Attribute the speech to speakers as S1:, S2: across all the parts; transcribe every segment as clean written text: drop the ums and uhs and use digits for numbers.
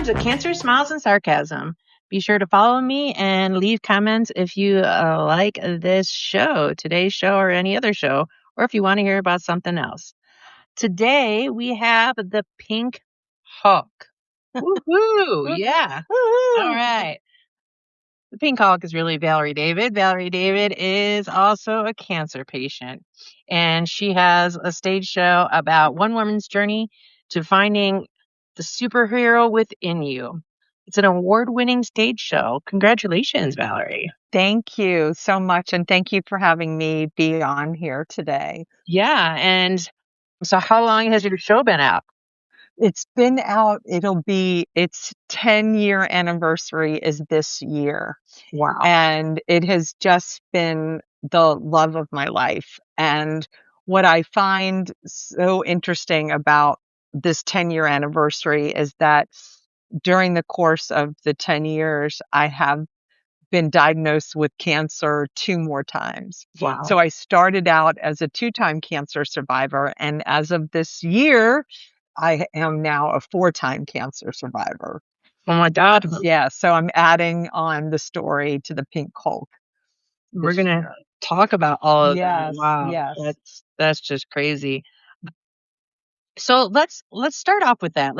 S1: welcome to Cancer Smiles and Sarcasm. Be sure to follow me and leave comments if you like this show, today's show, or any other show, or if you want to hear about something else. Today we have the Pink Hulk. Woohoo! Yeah. All right. The Pink Hulk is really Valerie David. Valerie David is also a cancer patient, and she has a stage show about one woman's journey to finding the superhero within you. It's an award-winning stage show. Congratulations, Valerie.
S2: Thank you so much, and thank you for having me be on here today.
S1: Yeah, and so how long has your show been out?
S2: It's been out, its 10-year anniversary is this year.
S1: Wow.
S2: And it has just been the love of my life. And what I find so interesting about this 10-year anniversary is that during the course of the 10 years, I have been diagnosed with cancer 2 more times.
S1: Wow.
S2: So I started out as a 2-time cancer survivor, and as of this year, I am now a 4-time cancer survivor.
S1: Oh my God.
S2: Yeah, so I'm adding on the story to the Pink Hulk.
S1: We're going to talk about all of that.
S2: Yes,
S1: Wow.
S2: yes.
S1: That's just crazy. So let's start off with that.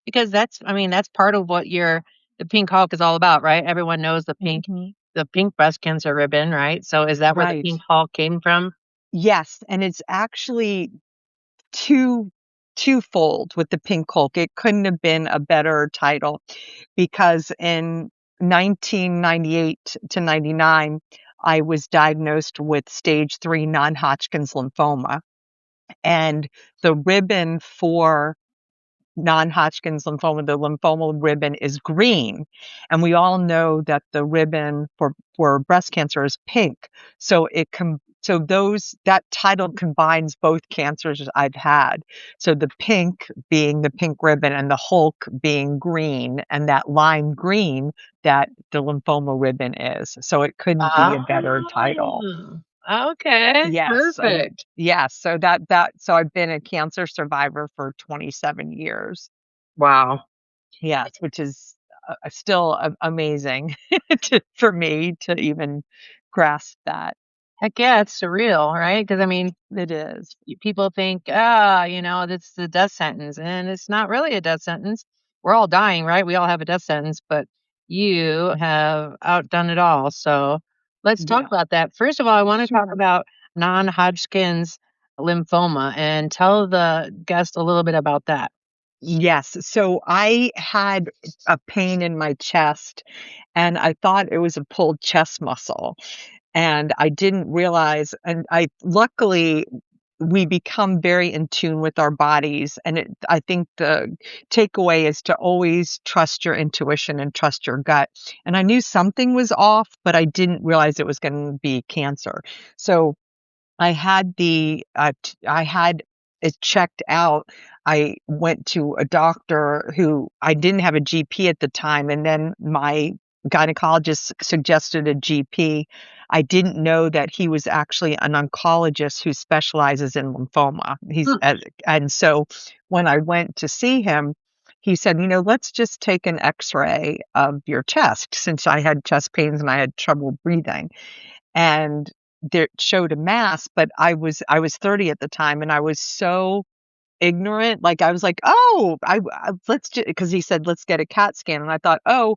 S1: Because that's part of what the Pink Hulk is all about, right? Everyone knows the pink breast cancer ribbon, right? So is that where the
S2: Right.
S1: Pink Hulk came from?
S2: Yes, and it's actually twofold with the Pink Hulk. It couldn't have been a better title because in 1998 to 99, I was diagnosed with stage 3 non-Hodgkin's lymphoma. And the ribbon for non-Hodgkin's lymphoma, the lymphoma ribbon is green. And we all know that the ribbon for breast cancer is pink. So that title combines both cancers I've had. So the pink being the pink ribbon and the Hulk being green, and that lime green that the lymphoma ribbon is. So it couldn't be a better title.
S1: Okay.
S2: Yes.
S1: Perfect.
S2: Yes. So so I've been a cancer survivor for 27 years.
S1: Wow.
S2: Yes, which is still amazing for me to even grasp that.
S1: Heck yeah, it's surreal, right? Because
S2: It is.
S1: people think, that's the death sentence, and it's not really a death sentence. We're all dying, right? We all have a death sentence, but you have outdone it all. So let's talk about that. First of all, I want to talk about non-Hodgkin's lymphoma and tell the guest a little bit about that.
S2: Yes. So I had a pain in my chest, and I thought it was a pulled chest muscle. And I didn't realize, and luckily, we become very in tune with our bodies. And I think the takeaway is to always trust your intuition and trust your gut. And I knew something was off, but I didn't realize it was going to be cancer. So I had I had it checked out. I went to a doctor who I didn't have a GP at the time, and then my gynecologist suggested a GP. I didn't know that he was actually an oncologist who specializes in lymphoma. And so when I went to see him, he said, let's just take an X-ray of your chest, since I had chest pains and I had trouble breathing. And there showed a mass, but I was 30 at the time, and I was so ignorant. Like, I was like, "Oh, let's just," because he said, "Let's get a CAT scan." And I thought, "Oh,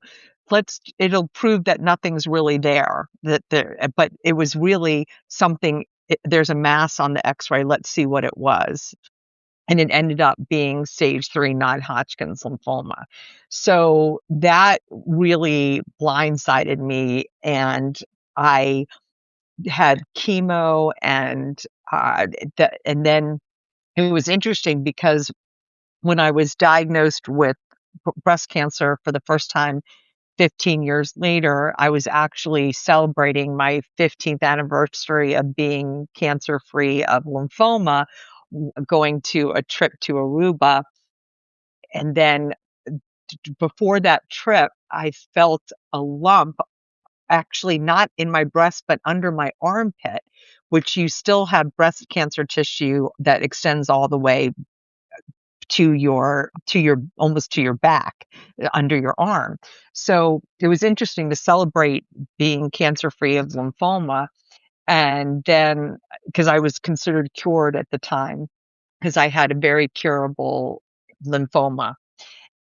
S2: it'll prove that nothing's really there." But it was really something. There's a mass on the X-ray. Let's see what it was. And it ended up being stage 3 non-Hodgkin's lymphoma. So that really blindsided me, and I had chemo, and then it was interesting because when I was diagnosed with breast cancer for the first time 15 years later, I was actually celebrating my 15th anniversary of being cancer-free of lymphoma, going to a trip to Aruba. And then before that trip, I felt a lump, actually not in my breast, but under my armpit, which you still have breast cancer tissue that extends all the way to your almost to your back, under your arm. So it was interesting to celebrate being cancer free of lymphoma. And then, because I was considered cured at the time, because I had a very curable lymphoma.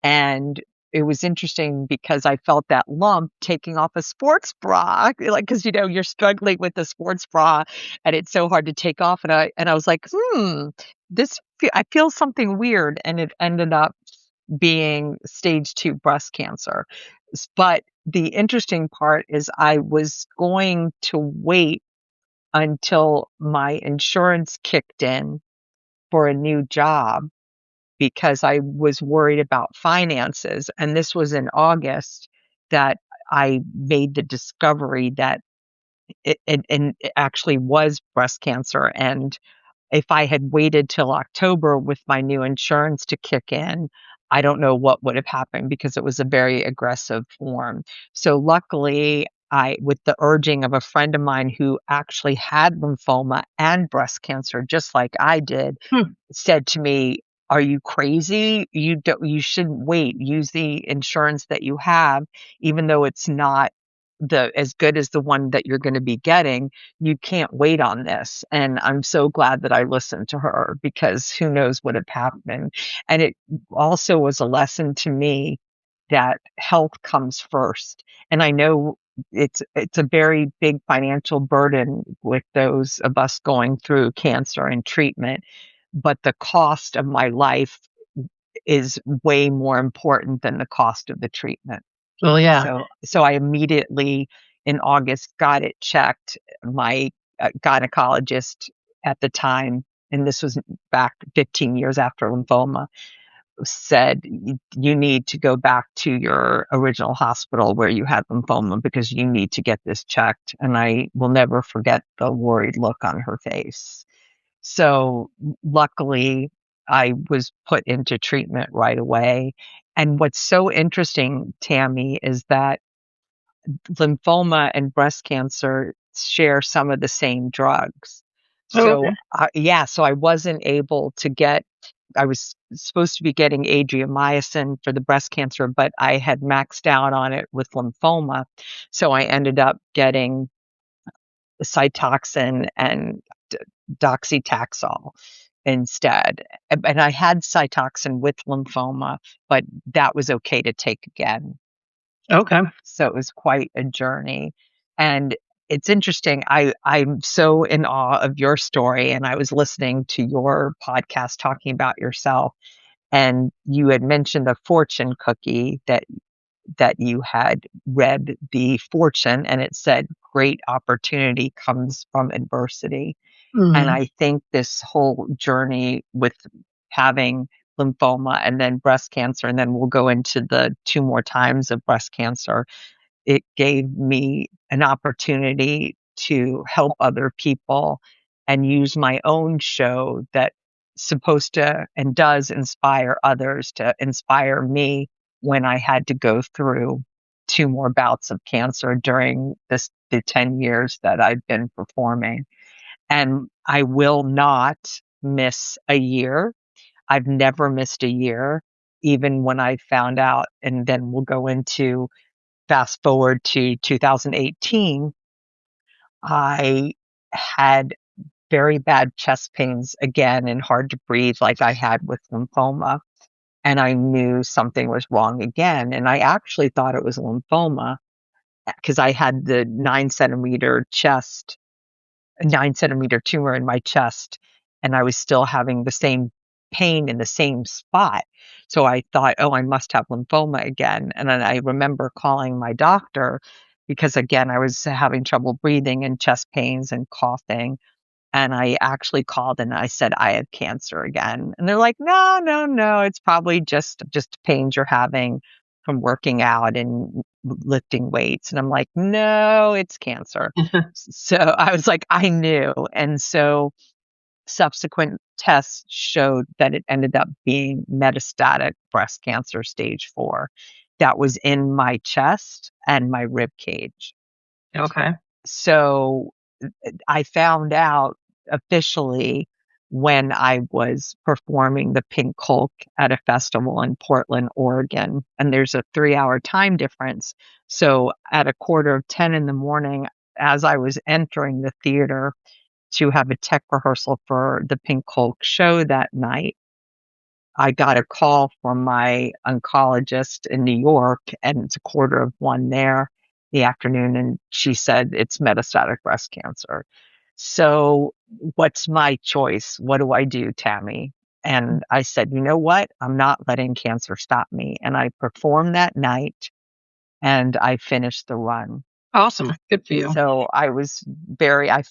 S2: And it was interesting because I felt that lump taking off a sports bra, like, because you're struggling with the sports bra and it's so hard to take off. And I was like, I feel something weird. And it ended up being stage 2 breast cancer. But the interesting part is I was going to wait until my insurance kicked in for a new job because I was worried about finances. And this was in August that I made the discovery that it actually was breast cancer. And if I had waited till October with my new insurance to kick in, I don't know what would have happened because it was a very aggressive form. So luckily, with the urging of a friend of mine who actually had lymphoma and breast cancer, just like I did,
S1: Hmm.
S2: said to me, "Are you crazy? You shouldn't wait. Use the insurance that you have, even though it's not as good as the one that you're gonna be getting. You can't wait on this." And I'm so glad that I listened to her because who knows what had happened. And it also was a lesson to me that health comes first. And I know it's a very big financial burden with those of us going through cancer and treatment, but the cost of my life is way more important than the cost of the treatment.
S1: Well, yeah.
S2: So I immediately in August got it checked. My gynecologist at the time, and this was back 15 years after lymphoma, said, You need to go back to your original hospital where you had lymphoma because you need to get this checked." And I will never forget the worried look on her face. So luckily, I was put into treatment right away. And what's so interesting, Tammy, is that lymphoma and breast cancer share some of the same drugs.
S1: Oh,
S2: So,
S1: okay.
S2: yeah, so I wasn't able to get, I was supposed to be getting adriamycin for the breast cancer, but I had maxed out on it with lymphoma. So I ended up getting Cytoxin and doxytaxel instead. And I had Cytoxin with lymphoma, but that was okay to take again.
S1: Okay.
S2: So it was quite a journey. And it's interesting. I'm so in awe of your story. And I was listening to your podcast talking about yourself. And you had mentioned a fortune cookie that you had read the fortune and it said great opportunity comes from adversity. And
S1: Mhm.
S2: I think this whole journey with having lymphoma and then breast cancer, and then we'll go into the 2 more times of breast cancer, it gave me an opportunity to help other people and use my own show that's supposed to and does inspire others to inspire me when I had to go through 2 more bouts of cancer during the 10 years that I've been performing. And I will not miss a year. I've never missed a year, even when I found out, and then we'll go into fast forward to 2018, I had very bad chest pains again and hard to breathe like I had with lymphoma. And I knew something was wrong again. And I actually thought it was lymphoma because I had the 9 centimeter tumor in my chest, and I was still having the same pain in the same spot. So I thought, oh, I must have lymphoma again. And then I remember calling my doctor because, again, I was having trouble breathing and chest pains and coughing. And I actually called and I said, I have cancer again. And they're like, no, no, no, it's probably just pains you're having from working out and lifting weights. And I'm like, no, it's cancer. So I was like, I knew. And so subsequent tests showed that it ended up being metastatic breast cancer stage 4 that was in my chest and my rib cage.
S1: Okay.
S2: So I found out officially when I was performing the Pink Hulk at a festival in Portland, Oregon, and there's a 3-hour time difference. So at 9:45 in the morning, as I was entering the theater to have a tech rehearsal for the Pink Hulk show that night, I got a call from my oncologist in New York, and it's 1:15 there the afternoon, and she said, "It's metastatic breast cancer." So, what's my choice? What do I do, Tammy? And I said, "You know what? I'm not letting cancer stop me." And I performed that night, and I finished the run.
S1: Awesome. Good for you.
S2: So, I was very I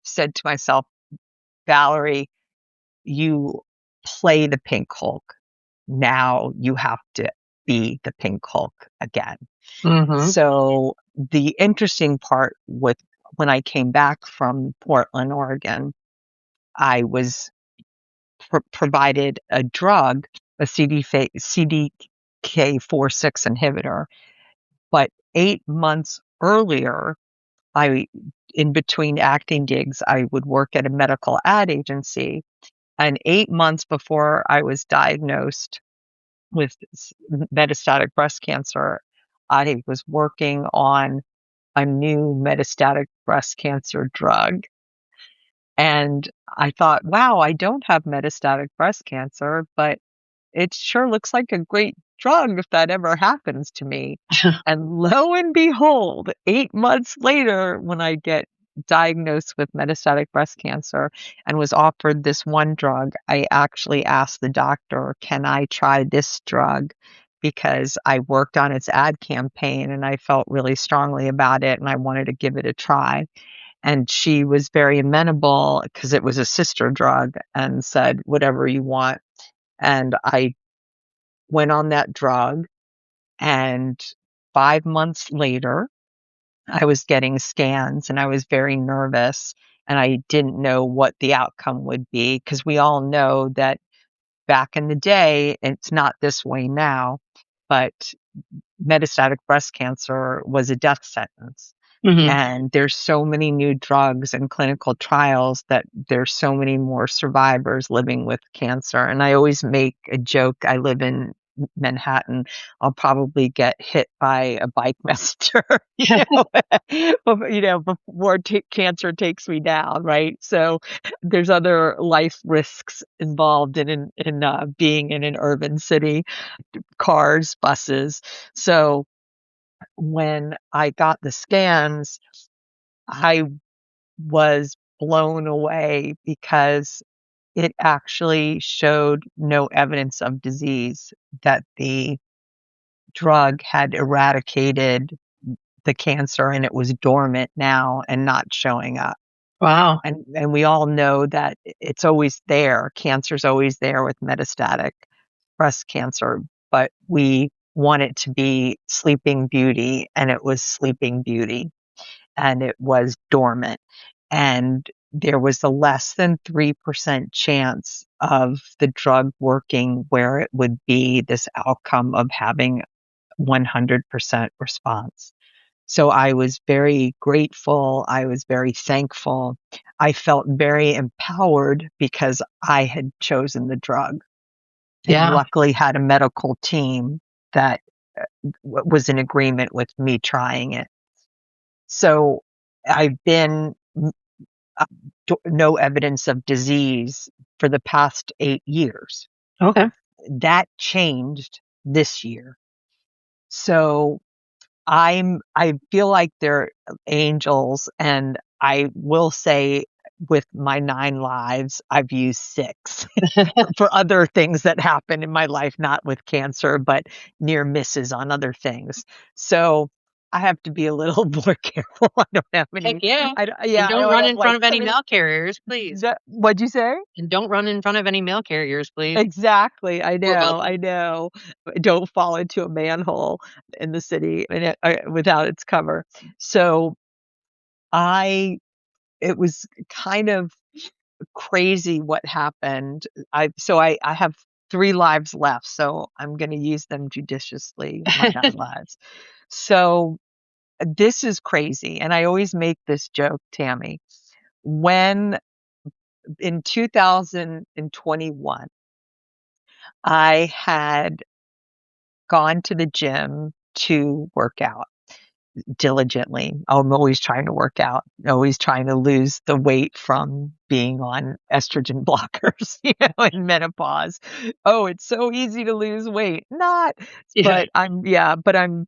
S2: said to myself, "Valerie, you play the Pink Hulk. Now you have to be the Pink Hulk again."
S1: Mhm.
S2: So the interesting part with when I came back from Portland, Oregon, I was provided a drug, a CDK4/6 inhibitor, but 8 months earlier, I in between acting gigs, I would work at a medical ad agency, and 8 months before I was diagnosed with metastatic breast cancer, I was working on a new metastatic breast cancer drug. And I thought, wow, I don't have metastatic breast cancer, but it sure looks like a great drug if that ever happens to me. And lo and behold, 8 months later, when I get diagnosed with metastatic breast cancer and was offered this one drug, I actually asked the doctor, "Can I try this drug?" Because I worked on its ad campaign and I felt really strongly about it and I wanted to give it a try. And she was very amenable because it was a sister drug and said, "Whatever you want." And I went on that drug, and 5 months later, I was getting scans, and I was very nervous, and I didn't know what the outcome would be because we all know that back in the day, it's not this way now, but metastatic breast cancer was a death sentence.
S1: Mhm.
S2: And there's so many new drugs and clinical trials that there's so many more survivors living with cancer. And I always make a joke. I live in Manhattan. I'll probably get hit by a bike messenger, before cancer takes me down, right? So there's other life risks involved in being in an urban city, cars, buses. So when I got the scans, I was blown away because it actually showed no evidence of disease, that the drug had eradicated the cancer and it was dormant now and not showing up.
S1: Wow.
S2: And we all know that it's always there. Cancer's always there with metastatic breast cancer, but we want it to be Sleeping Beauty, and it was Sleeping Beauty, and it was dormant. And there was a less than 3% chance of the drug working where it would be this outcome of having 100% response. So I was very grateful. I was very thankful. I felt very empowered because I had chosen the drug and
S1: Yeah.
S2: luckily had a medical team that was in agreement with me trying it. So I've been uh, no evidence of disease for the past 8 years.
S1: Okay.
S2: That changed this year. So I feel like they're angels, and I will say with my 9 lives, I've used 6 for other things that happen in my life, not with cancer, but near misses on other things. So I have to be a little more careful. I don't have
S1: Heck
S2: any
S1: yeah. And
S2: yeah, I
S1: don't
S2: don't
S1: run
S2: have
S1: in front
S2: like
S1: of any
S2: 70.
S1: mail carriers, please.
S2: What'd you say?
S1: And don't run in front of any mail carriers, please.
S2: Exactly. I
S1: Poor
S2: know, I
S1: Bucky.
S2: know. Don't fall into a manhole in the city and without its cover. So I it was kind of crazy what happened. I have 3 lives left, so I'm gonna use them judiciously, my 9 lives. So this is crazy, and I always make this joke, Tammy. When in 2021, I had gone to the gym to work out diligently. I'm always trying to work out, always trying to lose the weight from being on estrogen blockers, in menopause. Oh, it's so easy to lose weight. Not,
S1: Yeah.
S2: but I'm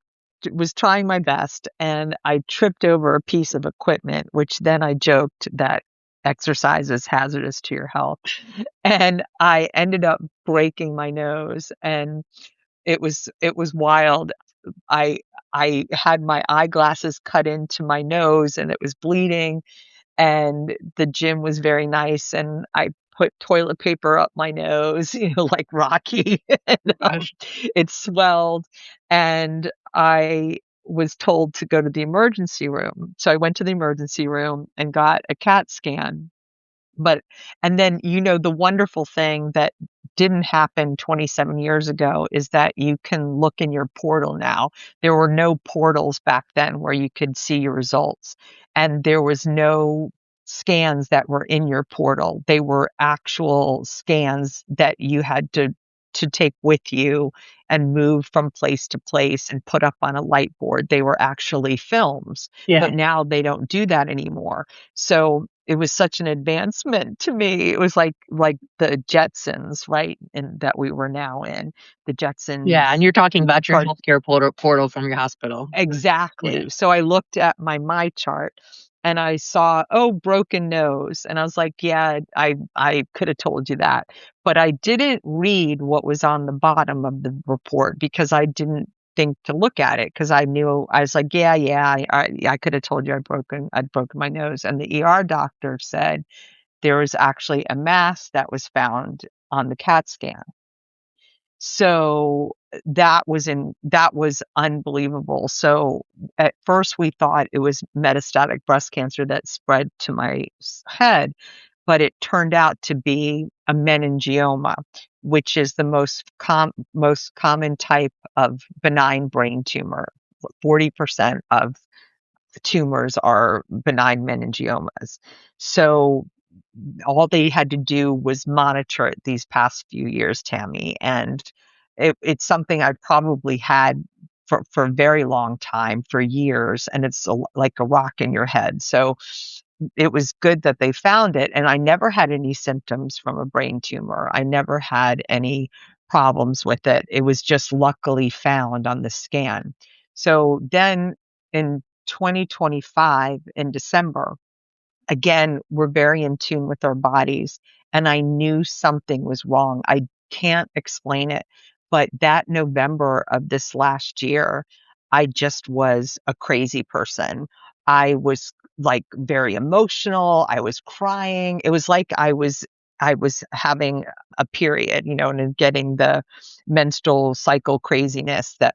S2: was trying my best, and I tripped over a piece of equipment, which then I joked that exercise is hazardous to your health. And I ended up breaking my nose, and it was wild. I I had my eyeglasses cut into my nose and it was bleeding, and the gym was very nice, and I put toilet paper up my nose, like Rocky, and,
S1: Gosh.
S2: it swelled, and I was told to go to the emergency room. So I went to the emergency room and got a CAT scan. But and then, the wonderful thing that didn't happen 27 years ago is that you can look in your portal now. There were no portals back then where you could see your results, and there was no scans that were in your portal. They were actual scans that you had to take with you and move from place to place and put up on a light board. They were actually films,
S1: Yeah.
S2: but now they don't do that anymore. So it was such an advancement to me. It was like the Jetsons, right? And that we were now in the
S1: Yeah, and
S2: Jetsons
S1: you're talking about your
S2: card.
S1: healthcare portal from your hospital. Yeah.
S2: Exactly. So I looked at my chart and I saw, oh, broken nose. And I was like, yeah, I could have told you that. But I didn't read what was on the bottom of the report because I didn't think to look at it because I knew I was like, I could have told you I'd broken my nose. And the ER doctor said there was actually a mass that was found on the CAT scan. So that was unbelievable. So at first we thought it was metastatic breast cancer that spread to my head, but it turned out to be a meningioma, which is the most common type of benign brain tumor. 40% of the tumors are benign meningiomas. So all they had to do was monitor it these past few years, Tammy, and it's something I've probably had for a very long time, for years, and it's like a rock in your head. So it was good that they found it, and I never had any symptoms from a brain tumor. I never had any problems with it. It was just luckily found on the scan. So then in 2025, in December, again, we're very in tune with our bodies, and I knew something was wrong. I can't explain it, but that November of this last year, I just was a crazy person. I was, like, very emotional, I was crying. It was like I was having a period, and getting the menstrual cycle craziness that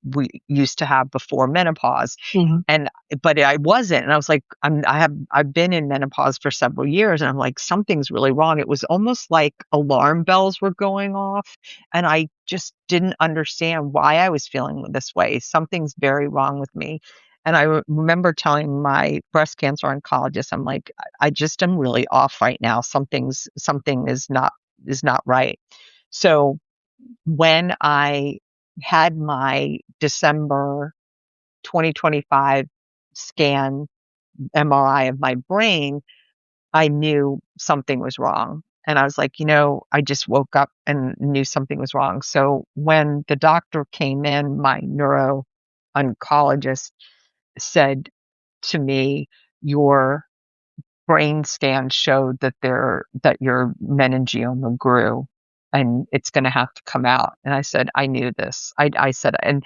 S2: we used to have before menopause.
S1: Mhm.
S2: And but I wasn't, and I was like, I've been in menopause for several years, and I'm like, something's really wrong. It was almost like alarm bells were going off, and I just didn't understand why I was feeling this way. Something's very wrong with me. And I remember telling my breast cancer oncologist, I'm like, I just am really off right now. Something is not right. So when I had my December 2025 scan MRI of my brain, I knew something was wrong. And I was like, I just woke up and knew something was wrong. So when the doctor came in, my neuro oncologist said to me, your brain scan showed that your meningioma grew and it's going to have to come out. And I said, I knew this. I said, and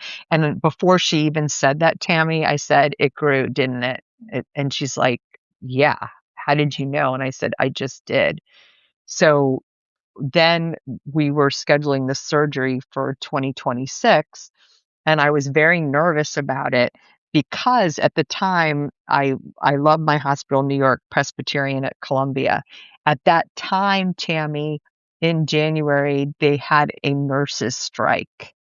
S2: before she even said that, Tammy, I said, it grew, didn't it? And she's like, yeah. How did you know? And I said, I just did. So then we were scheduling the surgery for 2026, and I was very nervous about it because at the time I love my hospital, New York Presbyterian at Columbia. At that time, Tammy, in January, they had a nurses strike.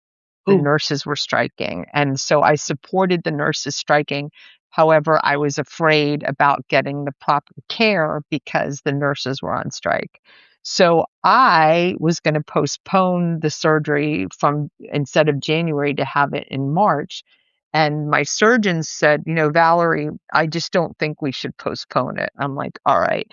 S2: The
S1: Ooh.
S2: nurses were striking, and so I supported the nurses striking However, I was afraid about getting the proper care because the nurses were on strike. So I was going to postpone the surgery from instead of January to have it in March. And my surgeon said, Valerie, I just don't think we should postpone it. I'm like, all right,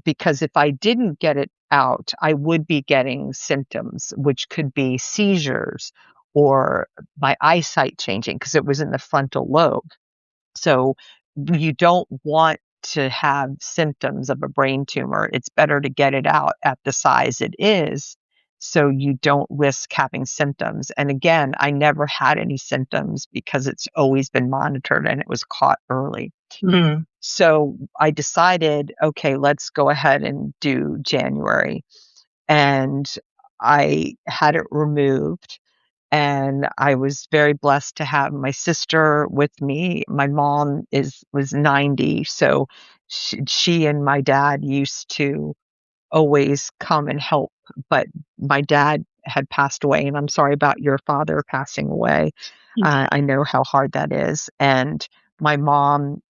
S2: because if I didn't get it out, I would be getting symptoms, which could be seizures or my eyesight changing because it was in the frontal lobe. So you don't want to have symptoms of a brain tumor. It's better to get it out at the size it is so you don't risk having symptoms. And again, I never had any symptoms because it's always been monitored and it was caught early.
S1: Mm.
S2: So I decided, okay, let's go ahead and do January. And I had it removed. And I was very blessed to have my sister with me. My mom was 90, so she and my dad used to always come and help, but my dad had passed away, and I'm sorry about your father passing away. I know how hard that is, and my mom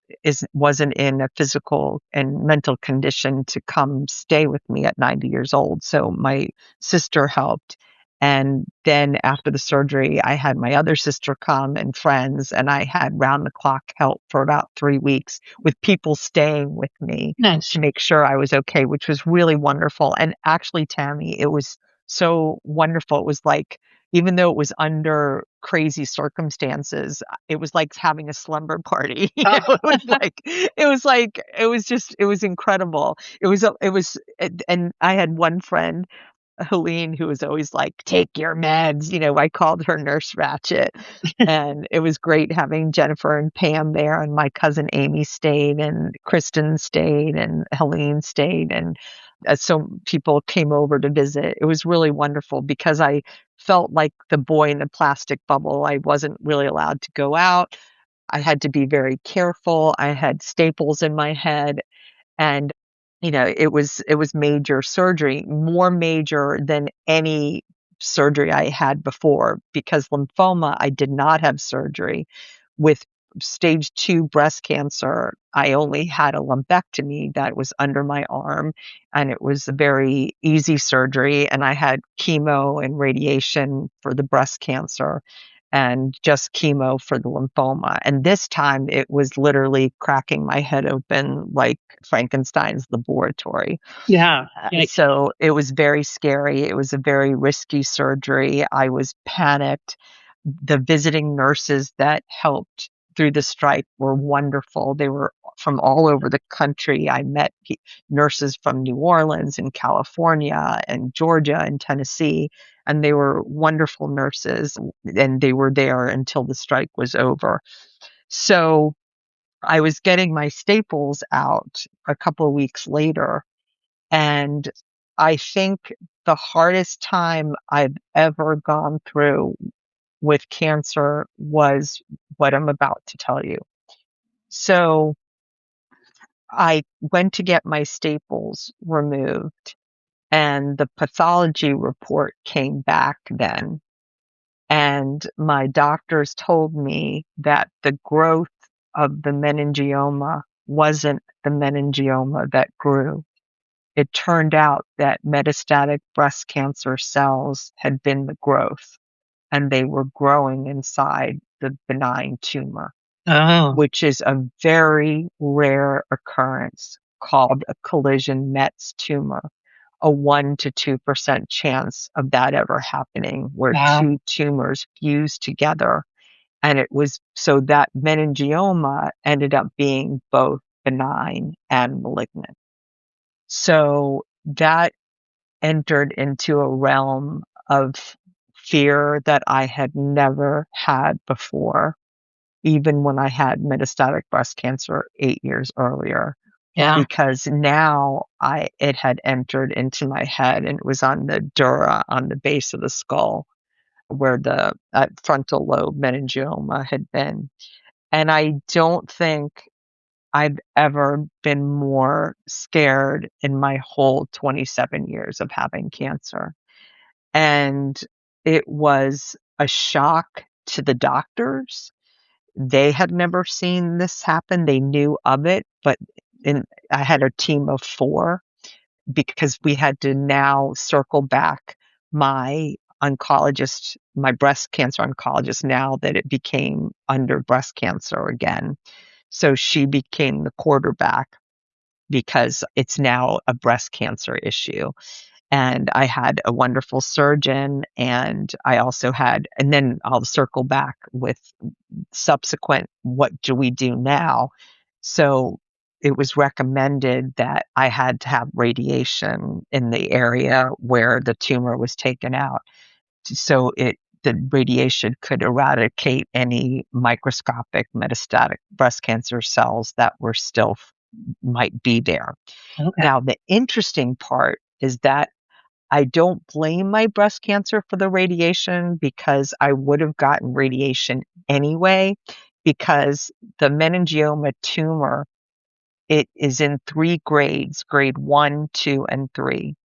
S2: wasn't in a physical and mental condition to come stay with me at 90 years old, so my sister helped. And then after the surgery, I had my other sister come and friends, and I had round the clock help for about 3 weeks with people staying with me
S1: Nice.
S2: to make sure I was okay, which was really wonderful. And actually, Tammy, it was so wonderful. It was like, even though it was under crazy circumstances, it was like having a slumber party.
S1: Oh,
S2: It was incredible. And I had one friend, Helene, who was always like, "Take your meds." I called her Nurse Ratchet. And it was great having Jennifer and Pam there, and my cousin Amy stayed, and Kristen stayed, and Helene stayed, and so people came over to visit. It was really wonderful because I felt like the boy in the plastic bubble. I wasn't really allowed to go out. I had to be very careful. I had staples in my head, and it was major surgery, more major than any surgery I had before, because lymphoma, I did not have surgery. With stage 2 breast cancer, I only had a lumpectomy that was under my arm, and it was a very easy surgery, and I had chemo and radiation for the breast cancer and just chemo for the lymphoma. And this time it was literally cracking my head open like Frankenstein's laboratory.
S1: yeah. Yikes.
S2: So it was very scary. It was a very risky surgery. I was panicked. The visiting nurses that helped through the strike were wonderful. They were from all over the country. I met nurses from New Orleans and California and Georgia and Tennessee, and they were wonderful nurses, and they were there until the strike was over. So I was getting my staples out a couple of weeks later, and I think the hardest time I've ever gone through with cancer was what I'm about to tell you. So I went to get my staples removed, and the pathology report came back then. And my doctors told me that the growth of the meningioma wasn't the meningioma that grew. It turned out that metastatic breast cancer cells had been the growth, and they were growing inside the benign tumor,
S1: Oh,
S2: which is a very rare occurrence called a collision Mets tumor, a 1 to 2% chance of that ever happening, where
S1: wow.
S2: two tumors fuse together. And it was so that meningioma ended up being both benign and malignant. So that entered into a realm of fear that I had never had before, even when I had metastatic breast cancer 8 years earlier,
S1: Yeah.
S2: because now it had entered into my head, and it was on the dura, on the base of the skull, where the frontal lobe meningioma had been. And I don't think I've ever been more scared in my whole 27 years of having cancer. And it was a shock to the doctors. they had never seen this happen. They knew of it, but in I had a team of 4 because we had to now circle back my oncologist, my breast cancer oncologist, now that it became under breast cancer again. So she became the quarterback because it's now a breast cancer issue. And I had a wonderful surgeon, and I also had, and then I'll circle back with subsequent, what do we do now? So it was recommended that I had to have radiation in the area where the tumor was taken out. So the radiation could eradicate any microscopic metastatic breast cancer cells that were still might be there.
S1: Okay.
S2: Now, the interesting part is that I don't blame my breast cancer for the radiation because I would have gotten radiation anyway, because the meningioma tumor, it is in 3 grades, grade 1, 2, and 3.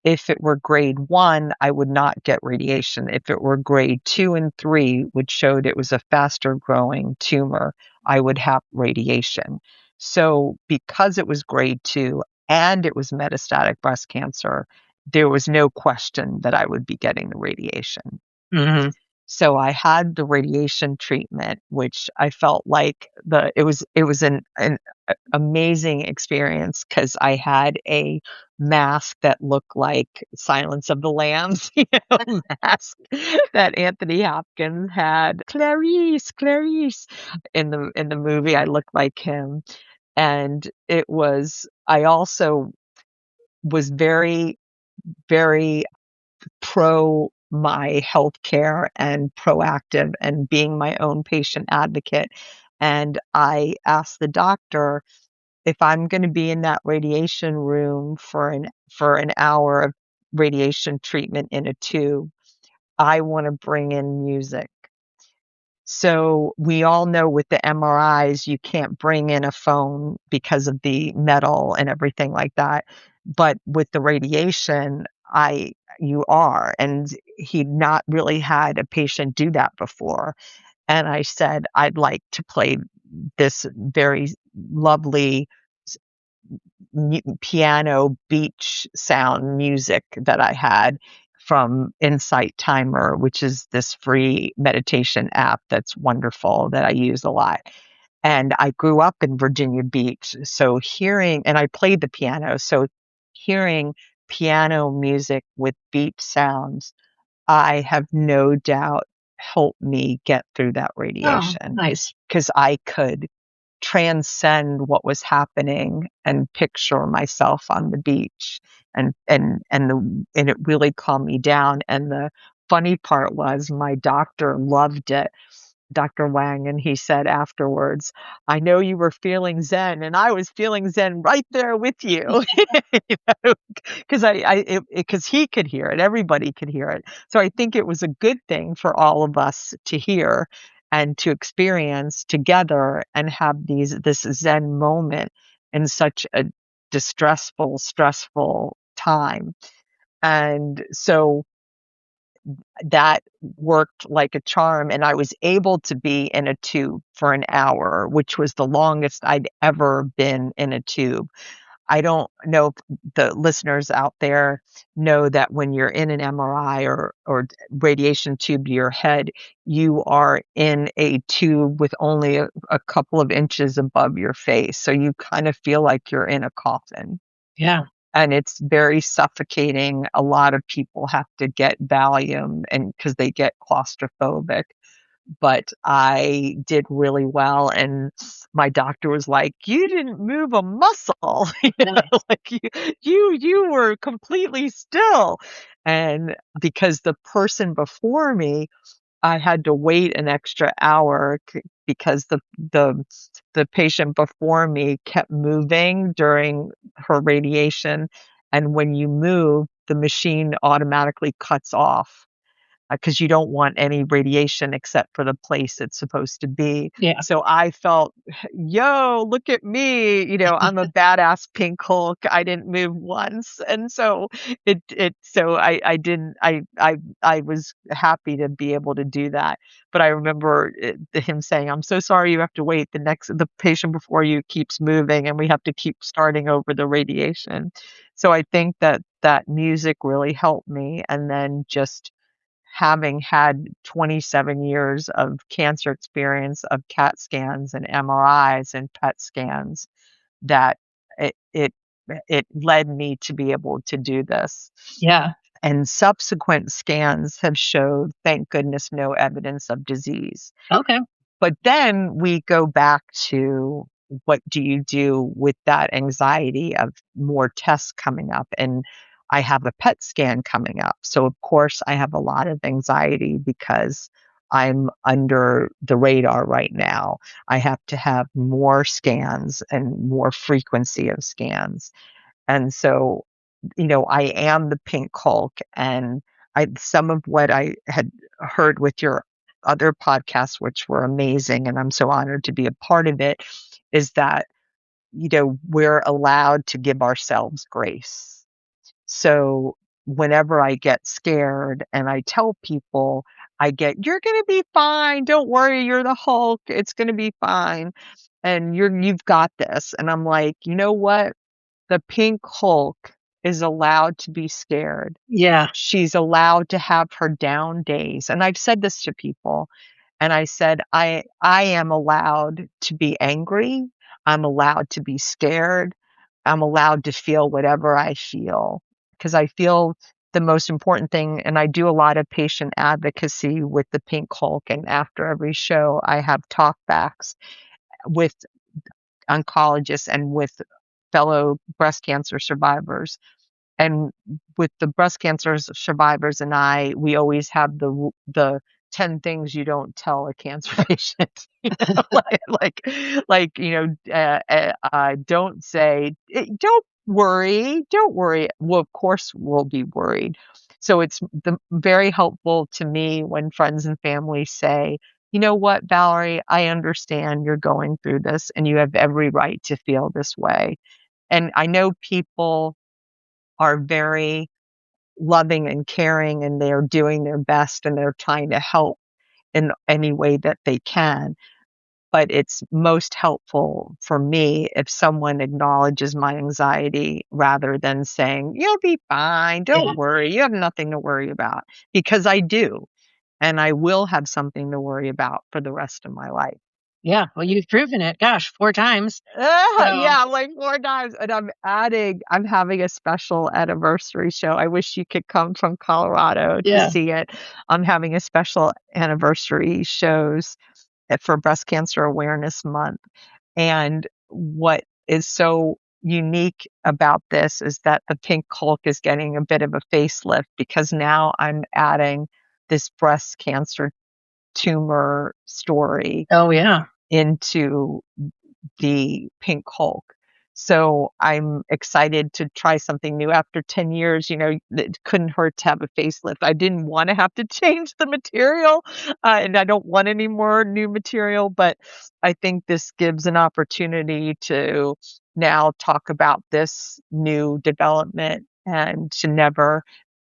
S2: If it were grade 1, I would not get radiation. If it were grade 2 and 3, which showed it was a faster growing tumor, I would have radiation. So because it was grade 2 and it was metastatic breast cancer, there was no question that I would be getting the radiation.
S1: Mhm.
S2: So I had the radiation treatment, which I felt like it was an amazing experience because I had a mask that looked like Silence of the Lambs, mask that Anthony Hopkins had. Clarice, Clarice in the movie. I looked like him, and I also was very, very pro my healthcare and proactive and being my own patient advocate. And I asked the doctor, if I'm going to be in that radiation room for an hour of radiation treatment in a tube, I want to bring in music. So we all know with the MRIs, you can't bring in a phone because of the metal and everything like that. But with the radiation, you are. And he'd not really had a patient do that before. And I said, I'd like to play this very lovely piano beach sound music that I had from Insight Timer, which is this free meditation app that's wonderful that I use a lot. And I grew up in Virginia Beach, so and I played the piano, so hearing piano music with beach sounds, I have no doubt helped me get through that
S1: Oh,
S2: radiation
S1: nice.
S2: because I could transcend what was happening and picture myself on the beach, and it really calmed me down. And the funny part was my doctor loved it, Dr. Wang, and he said afterwards, "I know you were feeling zen, and I was feeling zen right there with you." Because because he could hear it, everybody could hear it. So I think it was a good thing for all of us to hear and to experience together and have this zen moment in such a distressful, stressful time. And so that worked like a charm, and I was able to be in a tube for an hour, which was the longest I'd ever been in a tube. I don't know if the listeners out there know that when you're in an MRI or radiation tube to your head, you are in a tube with only a couple of inches above your face, so you kind of feel like you're in a coffin.
S1: Yeah.
S2: And it's very suffocating. A lot of people have to get Valium and because they get claustrophobic, but I did really well, and my doctor was like, "You didn't move a muscle."
S1: Really?
S2: Like, you were completely still." And because the person before me, I had to wait an extra hour because the patient before me kept moving during her radiation, and when you move, the machine automatically cuts off. 'cause you don't want any radiation except for the place it's supposed to be.
S1: Yeah.
S2: So I felt, "Yo, look at me, I'm a badass pink Hulk. I didn't move once." And so I didn't I was happy to be able to do that. But I remember him saying, "I'm so sorry you have to wait. The patient before you keeps moving, and we have to keep starting over the radiation." So I think that music really helped me, and then just having had 27 years of cancer experience of CAT scans and MRIs and PET scans, that it it it led me to be able to do this.
S1: Yeah.
S2: And subsequent scans have showed, thank goodness, no evidence of disease.
S1: Okay.
S2: But then we go back to, what do you do with that anxiety of more tests coming up? And I have a PET scan coming up. So, of course, I have a lot of anxiety because I'm under the radar right now. I have to have more scans and more frequency of scans. And so, I am the pink Hulk, and some of what I had heard with your other podcasts, which were amazing, and I'm so honored to be a part of it, is that, we're allowed to give ourselves grace. So whenever I get scared and I tell people, "You're gonna be fine. Don't worry. You're the Hulk. It's gonna be fine. And you've got this." And I'm like, you know what? The pink Hulk is allowed to be scared.
S1: Yeah.
S2: She's allowed to have her down days, and I've said this to people, and I said, "I am allowed to be angry, I'm allowed to be scared, I'm allowed to feel whatever I feel, because I feel the most important thing." And I do a lot of patient advocacy with the pink Hulk, and after every show, I have talkbacks with oncologists and with fellow breast cancer survivors. And with the breast cancer survivors and we always have the 10 things you don't tell a cancer patient. Don't say, "Don't worry, don't worry." Well, of course, we'll be worried. So it's very helpful to me when friends and family say, "You know what, Valerie, I understand you're going through this, and you have every right to feel this way." And I know people are very loving and caring, and they're doing their best, and they're trying to help in any way that they can. But it's most helpful for me if someone acknowledges my anxiety rather than saying, "You'll be fine.
S1: Yeah.
S2: Don't worry. You have nothing to worry about." Because I do, and I will have something to worry about for the rest of my life.
S1: Yeah. Well, you've proven it. Gosh, 4 times. So,
S2: Yeah, like 4 times, and I'm having a special anniversary show. I wish you could come from Colorado to
S1: yeah.
S2: see it. I'm having a special anniversary shows, for Breast Cancer Awareness Month, and what is so unique about this is that the pink Hulk is getting a bit of a facelift, because now I'm adding this breast cancer tumor story
S1: Oh, yeah.
S2: into the Pink Hulk. So I'm excited to try something new after 10 years. It couldn't hurt to have a facelift. I didn't want to have to change the material, and I don't want any more new material, but I think this gives an opportunity to now talk about this new development and to never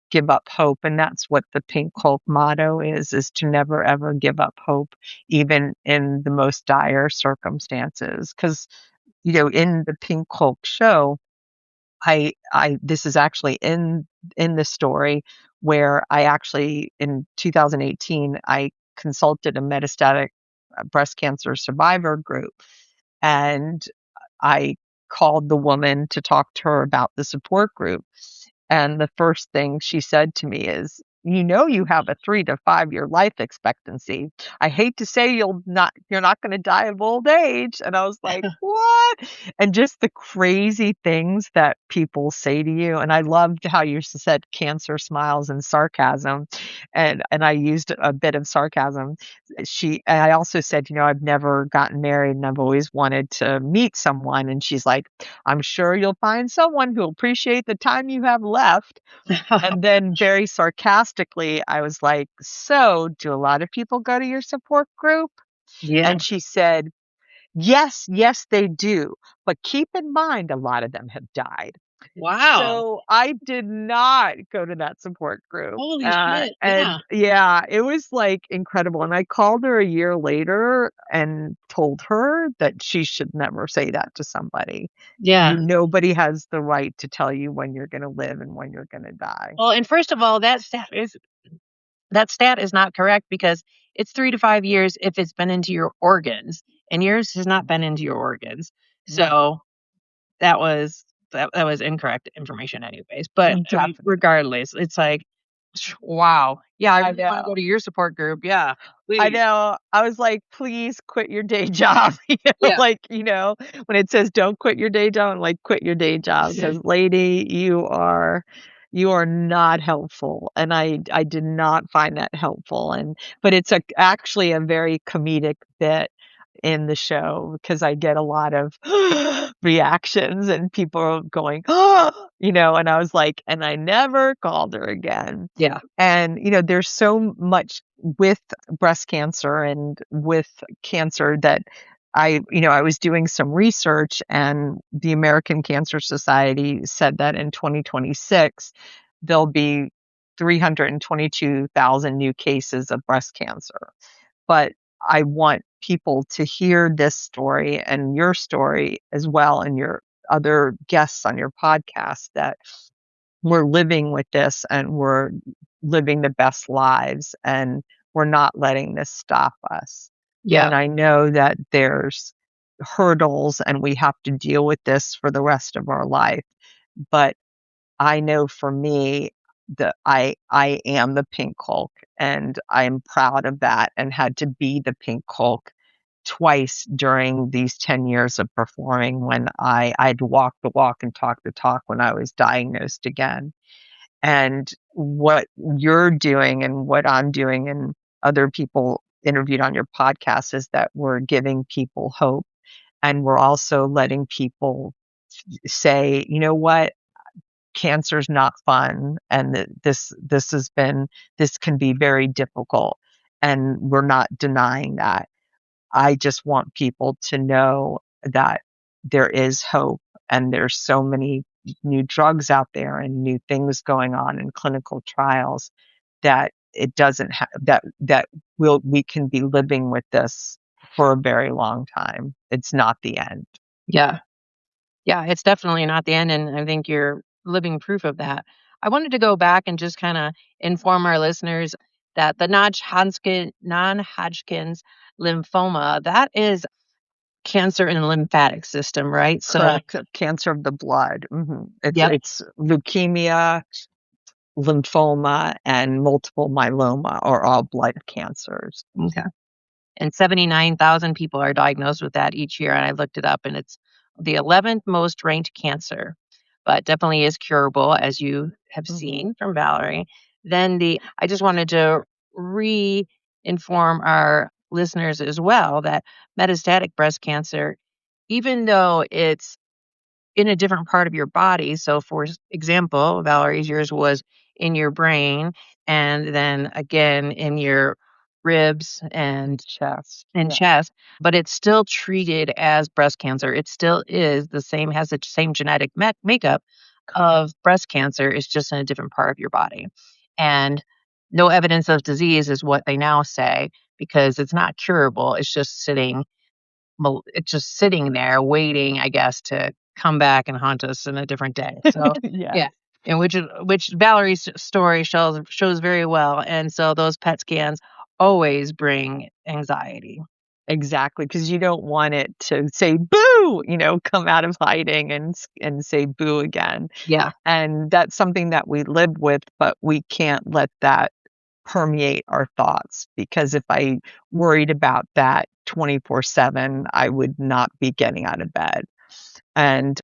S2: give up hope. And that's what the Pink Hulk motto is to never ever give up hope, even in the most dire circumstances. Because, in the Pink Hulk show, this is actually in the story, where I actually, in 2018, I consulted a metastatic breast cancer survivor group, and I called the woman to talk to her about the support group. And the first thing she said to me is, "You have a 3 to 5 year life expectancy. I hate to say you're not gonna die of old age." And I was like, "What?" And just the crazy things that people say to you. And I loved how you said cancer smiles and sarcasm, and I used a bit of sarcasm. And I also said, "I've never gotten married, and I've always wanted to meet someone." And she's like, "I'm sure you'll find someone who'll appreciate the time you have left." And then very sarcastically, sarcastically, I was like, "So, do a lot of people go to your support group?"
S1: Yeah.
S2: And she said, "Yes, yes, they do. But keep in mind, a lot of them have died."
S1: Wow.
S2: So I did not go to that support group.
S1: Holy shit.
S2: And
S1: Yeah.
S2: yeah, it was like incredible. And I called her a year later and told her that she should never say that to somebody.
S1: Yeah.
S2: Nobody has the right to tell you when you're going to live and when you're going to die.
S1: Well, and first of all, that stat is not correct because it's 3 to 5 years if it's been into your organs, and yours has not been into your organs.
S2: Yeah,
S1: So, that was incorrect information anyways, but, I mean,
S2: definitely.
S1: regardless, it's like, wow. Yeah, I
S2: I
S1: really wanna go
S2: know.
S1: to your support group, yeah,
S2: I
S1: please.
S2: know. I was like, "Please quit your day job."
S1: Yeah.
S2: Like, when it says don't quit your day job, I'm like, "Quit your day job, because lady, you are not helpful." And I did not find that helpful, but it's actually a very comedic bit in the show because I get a lot of reactions and people going, and I was like, and I never called her again.
S1: Yeah.
S2: And, there's so much with breast cancer and with cancer that I was doing some research, and the American Cancer Society said that in 2026, there'll be 322,000 new cases of breast cancer. But I want people to hear this story and your story as well, and your other guests on your podcast, that we're living with this and we're living the best lives and we're not letting this stop us.
S1: Yeah.
S2: And I know that there's hurdles and we have to deal with this for the rest of our life. But I know for me that I am the pink Hulk, and I'm proud of that, and had to be the pink Hulk twice during these 10 years of performing when I'd walk the walk and talk the talk when I was diagnosed again. And what you're doing and what I'm doing and other people interviewed on your podcast is that we're giving people hope, and we're also letting people say, "You know what? Cancer's not fun, and this can be very difficult, and we're not denying that." I just want people to know that there is hope, and there's so many new drugs out there and new things going on in clinical trials, that it doesn't have that we can be living with this for a very long time. It's not the end.
S1: Yeah. Yeah, it's definitely not the end, and I think you're living proof of that. I wanted to go back and just kinda inform our listeners that the non-Hodgkin's lymphoma, that is cancer in the lymphatic system, right? So
S2: Correct. Cancer of the blood. It's
S1: yep.
S2: it's leukemia, lymphoma, and multiple myeloma are all blood cancers.
S1: Okay. And 79,000 people are diagnosed with that each year, and I looked it up, and it's the 11th most ranked cancer, but definitely is curable, as you have
S2: Mhm.
S1: seen from Valerie. Then I just wanted to re-inform our listeners as well that metastatic breast cancer, even though it's in a different part of your body. So, for example, Valerie's, yours was in your brain, and then again in your ribs
S2: Chest.
S1: and
S2: Yeah.
S1: chest, but it's still treated as breast cancer. It still is the same, has the same genetic makeup of breast cancer. It's just in a different part of your body. And no evidence of disease is what they now say because it's not curable. It's just sitting there waiting, I guess, to come back and haunt us in a different day. So,
S2: Yeah.
S1: yeah, and which Valerie's story shows very well, and so those PET scans always bring anxiety.
S2: Exactly, because you don't want it to say "boo," come out of hiding and say "boo" again.
S1: Yeah,
S2: And that's something that we live with, but we can't let that permeate our thoughts, because if I worried about that 24/7, I would not be getting out of bed. And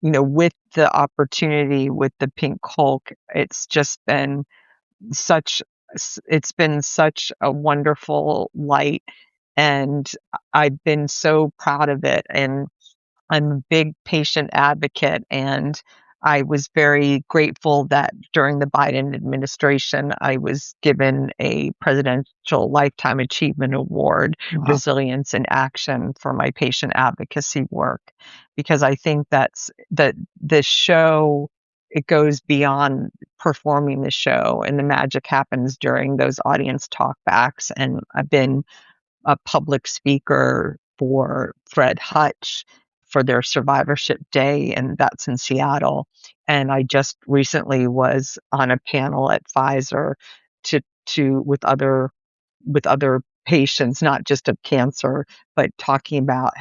S2: with the opportunity with the Pink Hulk, such it's been such a wonderful light, and I've been so proud of it, and I'm a big patient advocate, and I was very grateful that during the Biden administration, I was given a Presidential Lifetime Achievement Award,
S1: Wow.
S2: Resilience in Action, for my patient advocacy work, because I think that the show, it goes beyond performing the show, and the magic happens during those audience talkbacks. And I've been a public speaker for Fred Hutch for their Survivorship Day, and that's in Seattle. And I just recently was on a panel at Pfizer to with other patients, not just of cancer, but talking about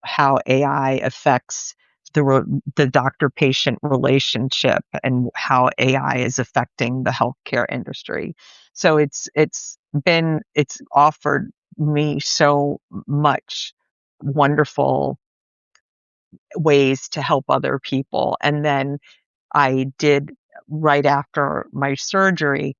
S2: how AI affects the doctor-patient relationship and how AI is affecting the healthcare industry. So it's offered me so much wonderful ways to help other people. And then I did, right after my surgery,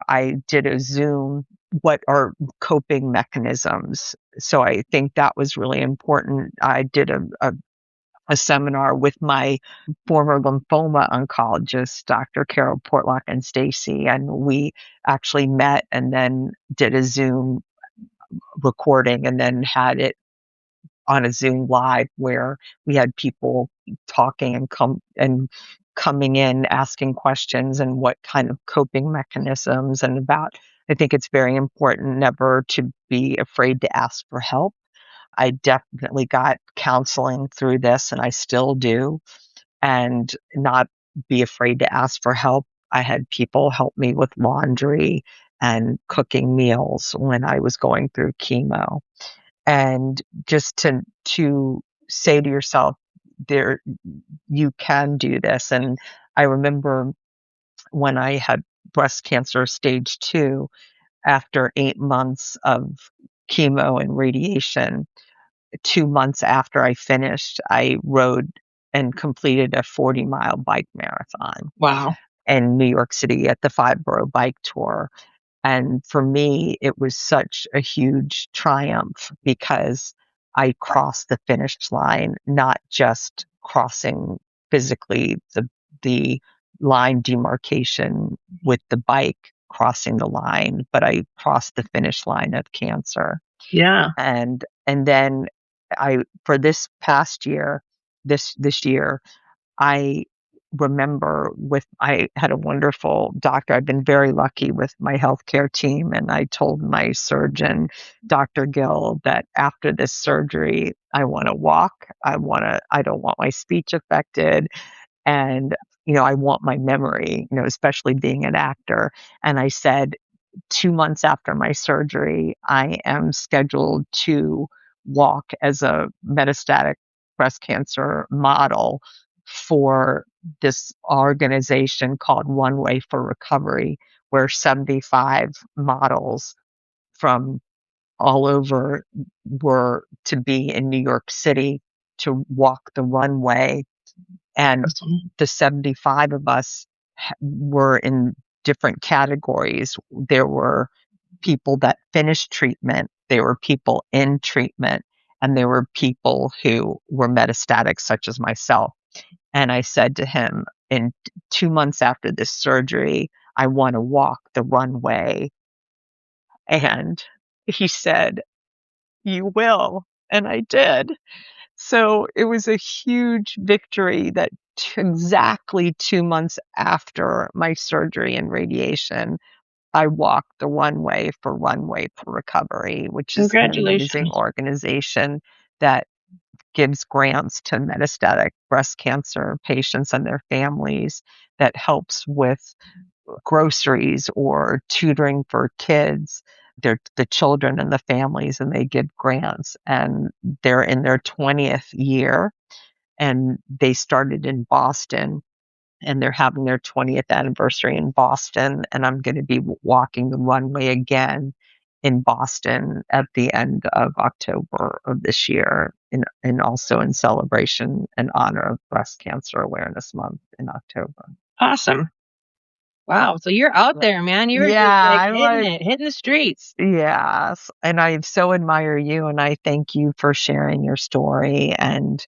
S2: I did a Zoom, what are coping mechanisms. So I think that was really important. I did a seminar with my former lymphoma oncologist, Dr. Carol Portlock and Stacy, and we actually met and then did a Zoom recording and then had it on a Zoom live where we had people talking and coming in asking questions and what kind of coping mechanisms and about. I think it's very important never to be afraid to ask for help. I definitely got counseling through this, and I still do, and not be afraid to ask for help. I had people help me with laundry and cooking meals when I was going through chemo. And just to say to yourself, there, you can do this. And I remember when I had breast cancer stage 2, after 8 months of chemo and radiation, 2 months after I finished, I rode and completed a 40-mile bike marathon
S1: Wow.
S2: in New York City at the 5-borough bike tour. And for me, it was such a huge triumph because I crossed the finish line, not just crossing physically the line demarcation with the bike crossing the line, but I crossed the finish line of cancer.
S1: Yeah.
S2: And then for this past year, this year, I remember I had a wonderful doctor. I've been very lucky with my healthcare team. And I told my surgeon, Dr. Gill, that after this surgery, I want to walk. I don't want my speech affected. And, I want my memory, especially being an actor. And I said, 2 months after my surgery, I am scheduled to walk as a metastatic breast cancer model for this organization called One Way for Recovery, where 75 models from all over were to be in New York City to walk the runway. And the 75 of us were in different categories. There were people that finished treatment, there were people in treatment, and there were people who were metastatic, such as myself. And I said to him, in 2 months after this surgery, I want to walk the runway. And he said, "You will." And I did. So it was a huge victory that exactly 2 months after my surgery and radiation, I walked the Runway for Recovery, which is an amazing
S1: Congratulations.
S2: organization that gives grants to metastatic breast cancer patients and their families, that helps with groceries or tutoring for kids, the children and the families, and they give grants. And they're in their 20th year, and they started in Boston, and they're having their 20th anniversary in Boston, and I'm going to be walking the runway again in Boston at the end of October of this year, and also in celebration and honor of Breast Cancer Awareness Month in October.
S1: Awesome. Wow. So you're out there, man. You were just
S2: Yeah,
S1: like
S2: I'm
S1: hitting
S2: like,
S1: it, hitting the streets.
S2: yes, and I so admire you, and I thank you for sharing your story. And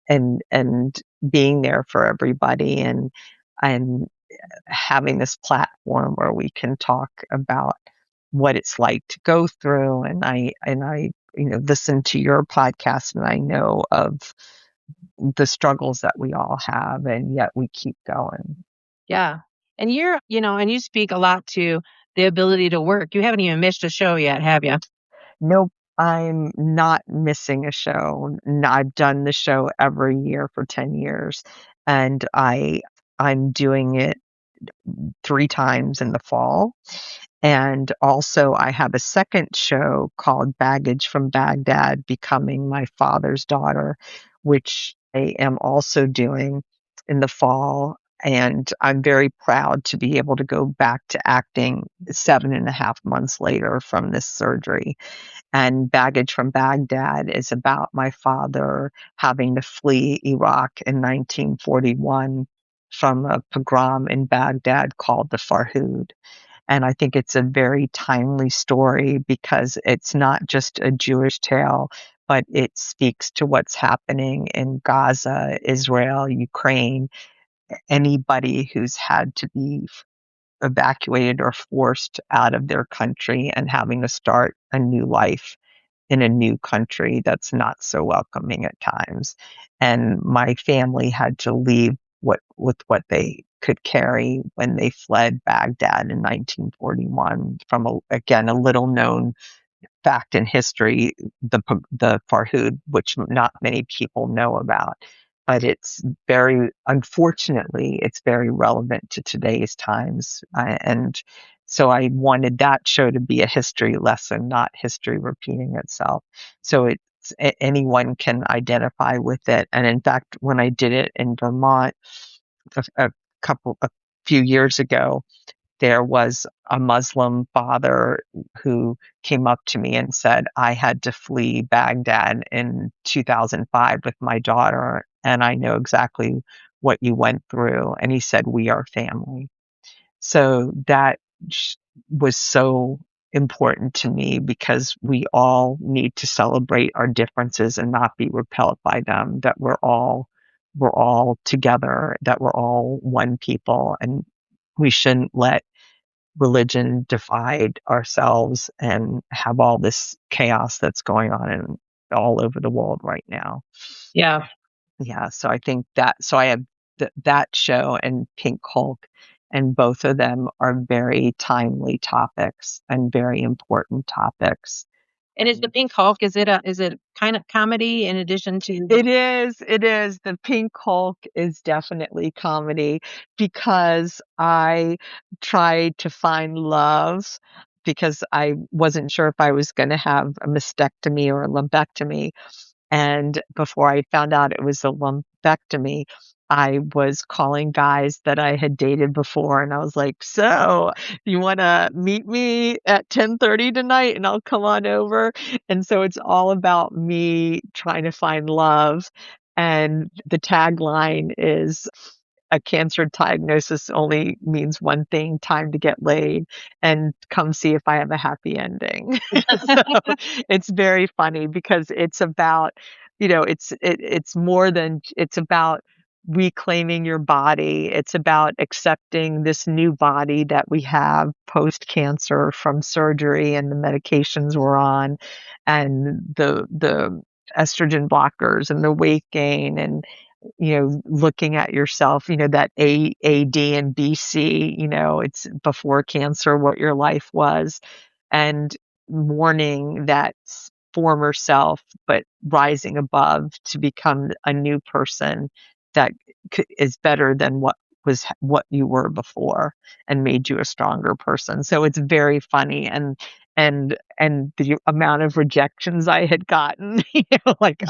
S2: and being there for everybody and having this platform where we can talk about what it's like to go through. And I listen to your podcast, and I know of the struggles that we all have, and yet we keep going.
S1: Yeah. And and you speak a lot to the ability to work. You haven't even missed a show yet, have you?
S2: Nope, I'm not missing a show. I've done the show every year for 10 years, and I'm doing it 3 times in the fall. And also, I have a second show called Baggage from Baghdad: Becoming My Father's Daughter, which I am also doing in the fall. And I'm very proud to be able to go back to acting 7.5 months later from this surgery. And Baggage from Baghdad is about my father having to flee Iraq in 1941 from a pogrom in Baghdad called the Farhud. And I think it's a very timely story because it's not just a Jewish tale, but it speaks to what's happening in Gaza, Israel, Ukraine, anybody who's had to be evacuated or forced out of their country and having to start a new life in a new country that's not so welcoming at times. And my family had to leave what they could carry when they fled Baghdad in 1941 from again a little known fact in history, the Farhud, which not many people know about. But it's very, unfortunately, it's very relevant to today's times. And so I wanted that show to be a history lesson, not history repeating itself. So anyone can identify with it. And in fact, when I did it in Vermont a few years ago, there was a Muslim father who came up to me and said, I had to flee Baghdad in 2005 with my daughter, and I know exactly what you went through. And he said, we are family. So that was so important to me because we all need to celebrate our differences and not be repelled by them, that we're all together, that we're all one people, and we shouldn't let religion divide ourselves and have all this chaos that's going on in all over the world right now.
S1: Yeah.
S2: Yeah, so I think so I have that show and Pink Hulk, and both of them are very timely topics and very important topics.
S1: And is the Pink Hulk, is it kind of comedy in addition to?
S2: It is. The Pink Hulk is definitely comedy because I tried to find love because I wasn't sure if I was gonna have a mastectomy or a lumpectomy. And before I found out it was a lumpectomy, I was calling guys that I had dated before, and I was like, "So, you wanna meet me at 10:30 tonight, and I'll come on over?" And so it's all about me trying to find love, and the tagline is, "A cancer diagnosis only means one thing, time to get laid, and come see if I have a happy ending." So, it's very funny because it's about, it's more than it's about reclaiming your body. It's about accepting this new body that we have post-cancer from surgery and the medications we're on, and the estrogen blockers and the weight gain, and looking at yourself, that AD and BC, it's before cancer, what your life was, and mourning that former self, but rising above to become a new person that is better than what you were before and made you a stronger person. So it's very funny, and the amount of rejections I had gotten, like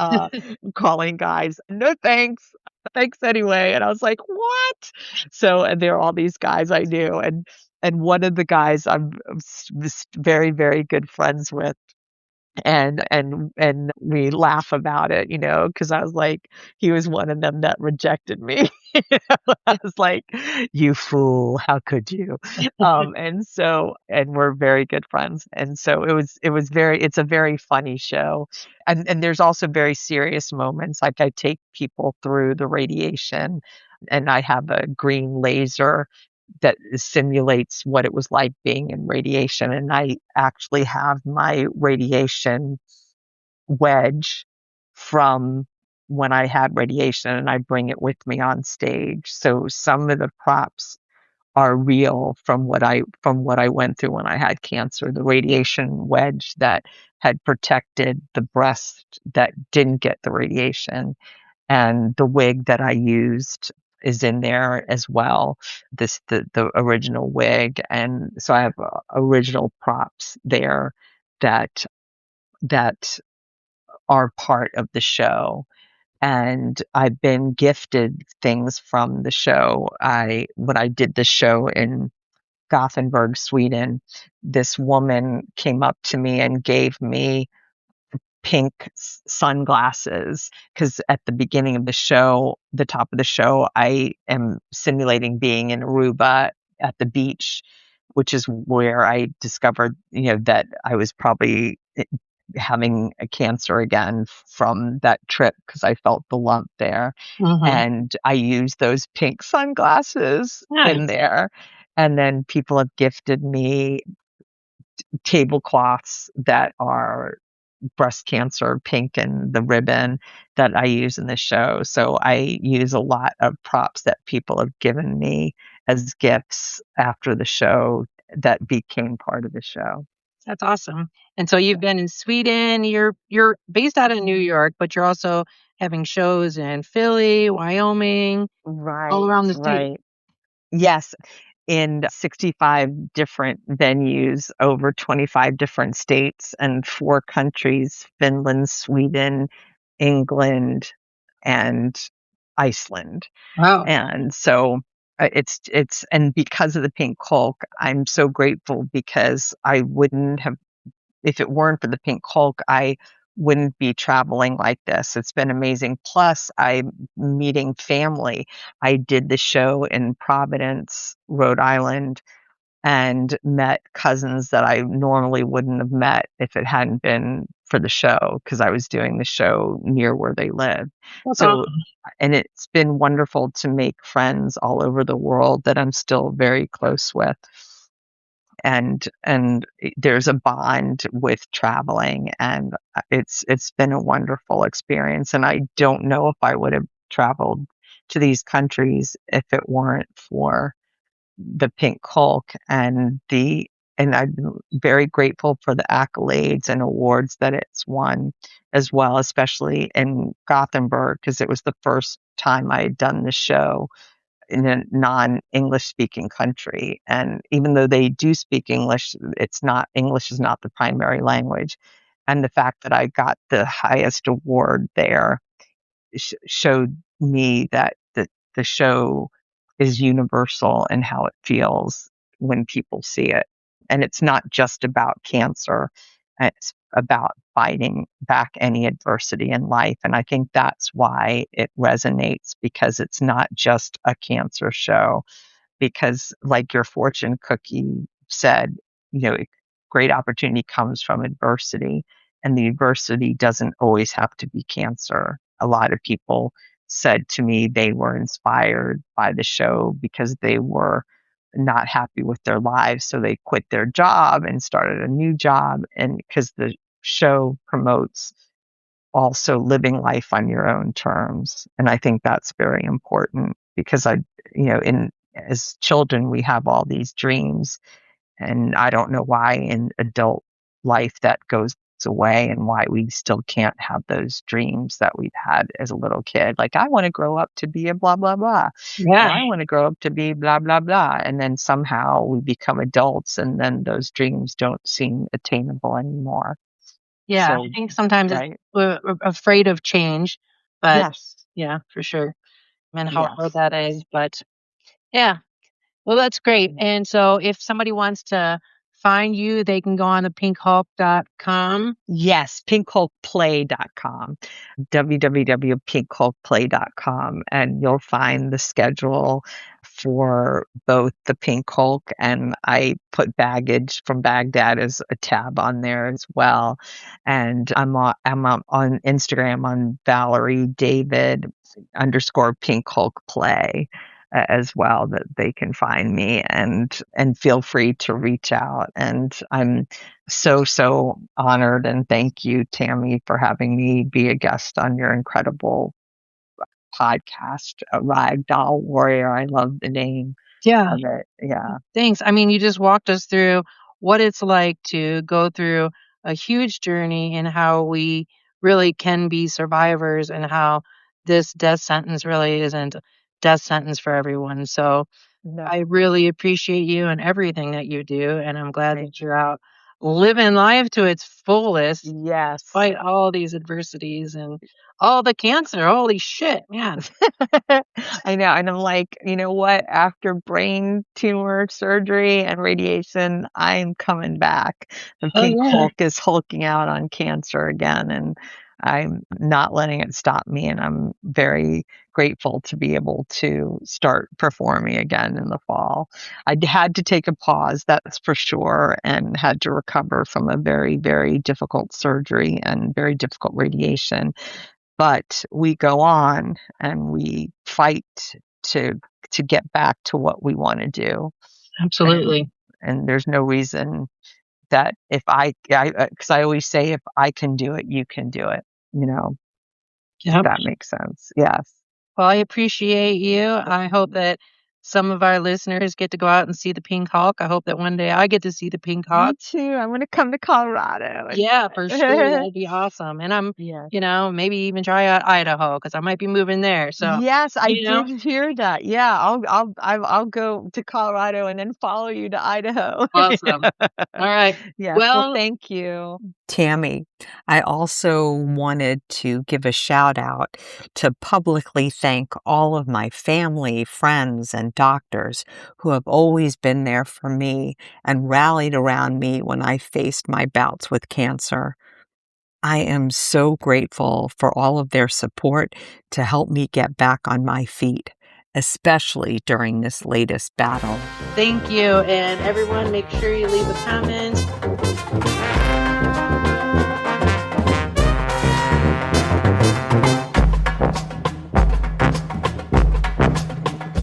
S2: calling guys, no thanks, thanks anyway. And I was like, what? So, and there are all these guys I knew, and one of the guys I'm very, very good friends with, and we laugh about it, because I was like, he was one of them that rejected me. I was like, "You fool, how could you?" And we're very good friends, and so it's a very funny show, and there's also very serious moments, like I take people through the radiation, and I have a green laser that simulates what it was like being in radiation, and I actually have my radiation wedge from when I had radiation, and I bring it with me on stage. So some of the props are real from what I went through when I had cancer. The radiation wedge that had protected the breast that didn't get the radiation, and the wig that I used is in there as well. The original wig, and so I have original props there that that are part of the show. And I've been gifted things from the show. I When I did the show in Gothenburg, Sweden, this woman came up to me and gave me pink sunglasses, because at the beginning of the show, the top of the show, I am simulating being in Aruba at the beach, which is where I discovered, that I was probably having a cancer again from that trip, because I felt the lump there.
S1: Mhm.
S2: And I used those pink sunglasses in
S1: Nice.
S2: there. And then people have gifted me tablecloths that are breast cancer pink and the ribbon that I use in the show. So I use a lot of props that people have given me as gifts after the show that became part of the show.
S1: That's awesome. And so you've been in Sweden, you're based out of New York, but you're also having shows in Philly, Wyoming, all
S2: Right,
S1: around the state.
S2: right. Yes, in 65 different venues, over 25 different states and 4 countries: Finland, Sweden, England, and Iceland.
S1: Wow.
S2: And so, it's and because of the Pink Hulk, I'm so grateful, because I wouldn't have if it weren't for the Pink Hulk, I wouldn't be traveling like this. It's been amazing. Plus, I'm meeting family. I did the show in Providence, Rhode Island, and met cousins that I normally wouldn't have met if it hadn't been for the show, because I was doing the show near where they live.
S1: That's
S2: So,
S1: awesome.
S2: and it's been wonderful to make friends all over the world that I'm still very close with. And there's a bond with traveling, and it's been a wonderful experience, and I don't know if I would have traveled to these countries if it weren't for the Pink Hulk, and I'm very grateful for the accolades and awards that it's won as well, especially in Gothenburg, because it was the first time I had done the show in a non-English speaking country. And even though they do speak English, English is not the primary language. And the fact that I got the highest award there showed me that the show is universal in how it feels when people see it. And it's not just about cancer, it's about fighting back any adversity in life. And I think that's why it resonates, because it's not just a cancer show, because like your fortune cookie said, great opportunity comes from adversity, and the adversity doesn't always have to be cancer. A lot of people said to me they were inspired by the show because they were not happy with their lives, so they quit their job and started a new job, and because the show promotes also living life on your own terms. And I think that's very important, because in as children, we have all these dreams, and I don't know why in adult life that goes away, and why we still can't have those dreams that we've had as a little kid. Like, I want to grow up to be a blah, blah, blah.
S1: Yeah.
S2: Or I want to grow up to be blah, blah, blah. And then somehow we become adults, and then those dreams don't seem attainable anymore.
S1: Yeah. I
S2: So,
S1: think sometimes it's
S2: right.
S1: we're afraid of change, but
S2: Yes.
S1: yeah, for sure. And how hard
S2: Yes.
S1: that is. But yeah. Well, that's great.
S2: Mm.
S1: And so if somebody wants to find you, they can go on to pinkhulk.com.
S2: Yes, pinkhulkplay.com, www.pinkhulkplay.com, and you'll find the schedule for both the Pink Hulk, and I put baggage from Baghdad as a tab on there as well. And I'm on Instagram on Valerie David underscore Pink Hulk Play as well, that they can find me, and feel free to reach out. And I'm so honored, and thank you, Tammy, for having me be a guest on your incredible podcast, Ragdoll Warrior. I love the name
S1: Yeah.
S2: of it. Yeah.
S1: Thanks. I mean, you just walked us through what it's like to go through a huge journey and how we really can be survivors and how this death sentence really isn't a death sentence for everyone. So
S2: No,
S1: I really appreciate you and everything that you do. And I'm glad
S2: thank
S1: that you're out living life to its fullest,
S2: Yes.
S1: despite all these adversities and all the cancer. Holy shit, man.
S2: I know, and I'm like, you know what? After brain tumor surgery and radiation, I'm coming back. The
S1: Oh,
S2: Pink
S1: yeah.
S2: Hulk is hulking out on cancer again, and I'm not letting it stop me. And I'm very grateful to be able to start performing again in the fall. I had to take a pause, that's for sure, and had to recover from a very, very difficult surgery and very difficult radiation. But we go on and we fight to to get back to what we want to do. And
S1: Absolutely.
S2: there's no reason that if because I always say, if I can do it, you can do it. You know, if
S1: Yep.
S2: that makes sense. Yes.
S1: Well, I appreciate you. I hope that some of our listeners get to go out and see the Pink Hawk. I hope that one day I get to see the Pink
S2: Me
S1: Hawk.
S2: too. I'm gonna come to Colorado and
S1: Yeah, for sure. That'd be awesome. And I'm,
S2: yes.
S1: maybe even try out Idaho because I might be moving there. So,
S2: Yes, I
S1: you know,
S2: did hear that. Yeah, I'll go to Colorado and then follow you to Idaho.
S1: awesome. All right.
S2: Yes, well,
S1: Well,
S2: thank you. Tammy, I also wanted to give a shout out to publicly thank all of my family, friends, and doctors who have always been there for me and rallied around me when I faced my bouts with cancer. I am so grateful for all of their support to help me get back on my feet, especially during this latest battle.
S1: thank you. And everyone, make sure you leave a comment